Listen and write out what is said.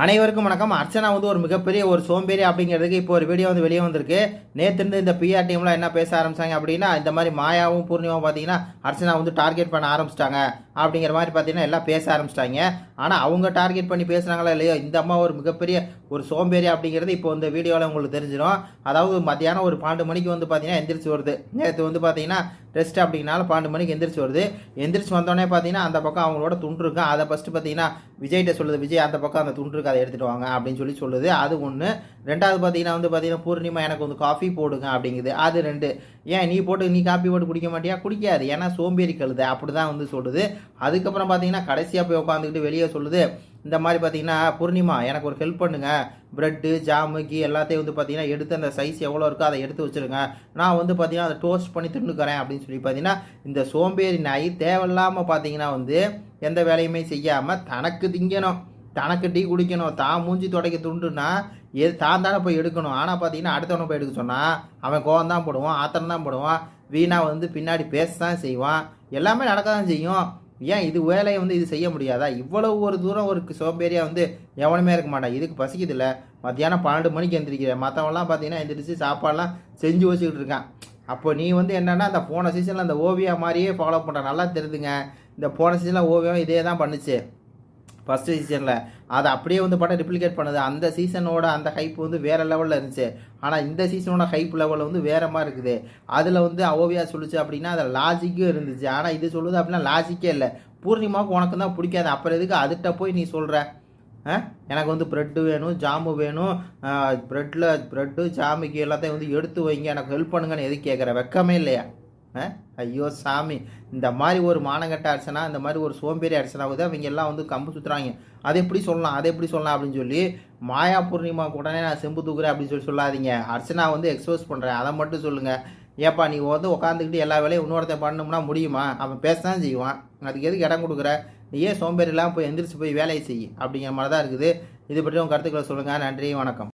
அனைவருக்கும் வணக்கம். அர்ச்சனா வந்து ஒரு மிகப்பெரிய ஒரு சோம்பேறி அப்படிங்கிறதுக்கு இப்போ ஒரு வீடியோ வந்து வெளியே வந்திருக்கு. நேற்று இந்த பிஆர் டீம்லாம் என்ன பேச ஆரம்பிச்சாங்க அப்படின்னா, இந்த மாதிரி மாயாவும் பூர்ணிமாவும் பார்த்தீங்கன்னா அர்ச்சனா வந்து டார்கெட் பண்ண ஆரம்பிச்சிட்டாங்க அப்படிங்கிற மாதிரி பார்த்தீங்கன்னா எல்லாம் பேச ஆரம்பிச்சிட்டாங்க. ஆனால் அவங்க டார்கெட் பண்ணி பேசுகிறாங்களா இல்லையோ, இந்த அம்மா ஒரு மிகப்பெரிய ஒரு சோம்பேறி அப்படிங்கிறது இப்போ இந்த வீடியோவில் உங்களுக்கு தெரிஞ்சிடும். அதாவது மத்தியானம் ஒரு 12 மணிக்கு வந்து பார்த்தீங்கன்னா எந்திரிச்சு வருது. நேற்று வந்து பார்த்தீங்கன்னா ரெஸ்ட் அப்படின்னால 12 மணிக்கு எந்திரிச்சு வருது. எந்திரிச்சு வந்தோடனே பார்த்தீங்கன்னா அந்த பக்கம் அவங்களோட துண்டு இருக்கும். அதை ஃபஸ்ட்டு பார்த்தீங்கன்னா விஜய்கிட்ட சொல்லுது, விஜய் அந்த பக்கம் அந்த துண்டு இருக்கு, அதை எடுத்துகிட்டு வாங்க அப்படின்னு சொல்லுது. அது ஒன்று. ரெண்டாவது பார்த்தீங்கன்னா பூர்ணிமா எனக்கு வந்து காஃபி போடுங்க அப்படிங்குது. அது 2. ஏன் நீ காஃபி போட்டு குடிக்க மாட்டியா? குடிக்காது, ஏன்னா சோம்பேறி கழுது அப்படி தான் வந்து சொல்லுது. அதுக்கப்புறம் பார்த்தீங்கன்னா கடைசியாக போய் உட்காந்துக்கிட்டு வெளியே சொல்லுது, இந்த மாதிரி பார்த்தீங்கன்னா பூர்ணிமா எனக்கு ஒரு ஹெல்ப் பண்ணுங்க, ப்ரெட்டு ஜாமு கீ எல்லாத்தையும் வந்து பார்த்தீங்கன்னா எடுத்து அந்த சைஸ் எவ்வளோ இருக்கோ அதை எடுத்து வச்சுருங்க, நான் வந்து பார்த்தீங்கன்னா அதை டோஸ்ட் பண்ணி தின்னுக்கிறேன் அப்படின்னு சொல்லி பார்த்தீங்கன்னா இந்த சோம்பேறி நாய் தேவையில்லாமல் பார்த்தீங்கன்னா வந்து எந்த வேலையுமே செய்யாமல் தனக்கு திங்கணும், தனக்கு டீ குடிக்கணும், தான் மூஞ்சி துடைக்க துண்டுன்னா தான் தானே போய் எடுக்கணும். ஆனால் பார்த்தீங்கன்னா அடுத்தவனை போய் எடுக்க சொன்னால் அவன் கோவம் தான் போடுவான், ஆத்திரம் தான் போடுவான், வீணாக வந்து பின்னாடி பேச தான் செய்வான், எல்லாமே நடக்க தான் செய்யும். ஏன் இது வேலையை வந்து இது செய்ய முடியாதா? இவ்வளவு ஒரு தூரம் ஒரு சோம்பேறியாக வந்து எவனுமே இருக்க மாட்டான். இதுக்கு பசிக்குது இல்லை, மத்தியானம் 12 மணிக்கு எந்திரிக்கிறேன், மற்றவங்களாம் பார்த்தீங்கன்னா எந்திரிச்சு சாப்பாடெல்லாம் செஞ்சு வச்சுக்கிட்டு இருக்கான். அப்போ நீ வந்து என்னென்னா அந்த போன சீசனில் அந்த ஓவியா மாதிரியே ஃபாலோ பண்ணுற நல்லா தெரியுதுங்க. இந்த போன சீசனில் ஓவியம் இதே தான் பண்ணுச்சு ஃபஸ்ட்டு சீசனில். அதை அப்படியே வந்து படம் ரிப்ளிகேட் பண்ணுது. அந்த சீசனோட அந்த ஹைப் வந்து வேறு லெவலில் இருந்துச்சு. ஆனால் இந்த சீசனோட ஹைப் லெவலில் வந்து வேறு மாதிரி இருக்குது. அதில் வந்து ஓவியா சொல்லுச்சு அப்படின்னா அதில் லாஜிக்கும் இருந்துச்சு. ஆனால் இது சொல்லுது அப்படின்னா லாஜிக்கே இல்லை. பூர்ணிமாவுக்கு உனக்கு தான் பிடிக்காது, அப்புறம் எதுக்கு அதுகிட்ட போய் நீ சொல்கிற எனக்கு வந்து ப்ரெட்டு வேணும், ஜாமு வேணும், ப்ரெட்டு ஜாமுக்கு எல்லாத்தையும் வந்து எடுத்து வைங்க, எனக்கு ஹெல்ப் பண்ணுங்கன்னு எதுக்கு கேட்குற? வெக்கமே இல்லையா? ஐயோ சாமி, இந்த மாதிரி ஒரு மானங்கட்ட அர்ச்சனா, இந்த மாதிரி ஒரு சோம்பேறி அர்ச்சனாவுக்கு அவங்க எல்லாம் வந்து கம்பு சுற்றுறாங்க. அதை எப்படி சொல்லலாம் அப்படின்னு சொல்லி மாயா பூர்ணிமா உடனே நான் செம்பு தூக்குறேன் அப்படின்னு சொல்லாதீங்க. அர்ச்சனா வந்து எக்ஸ்போஸ் பண்ணுறேன் அதை மட்டும் சொல்லுங்கள். ஏப்பா நீ வந்து உட்காந்துக்கிட்டு எல்லா வேலையும் இன்னொருத்த பண்ணணும்னா முடியுமா? அவன் பேச தான் செய்வான், அதுக்கு எதுக்கு இடம் கொடுக்குற? நீ ஏன் சோம்பேறிலாம் போய் எந்திரிச்சு போய் வேலையை செய் அப்படிங்கிற மாதிரி தான் இருக்குது. இது பற்றி உங்கள் கருத்துக்களை சொல்லுங்கள். நன்றி, வணக்கம்.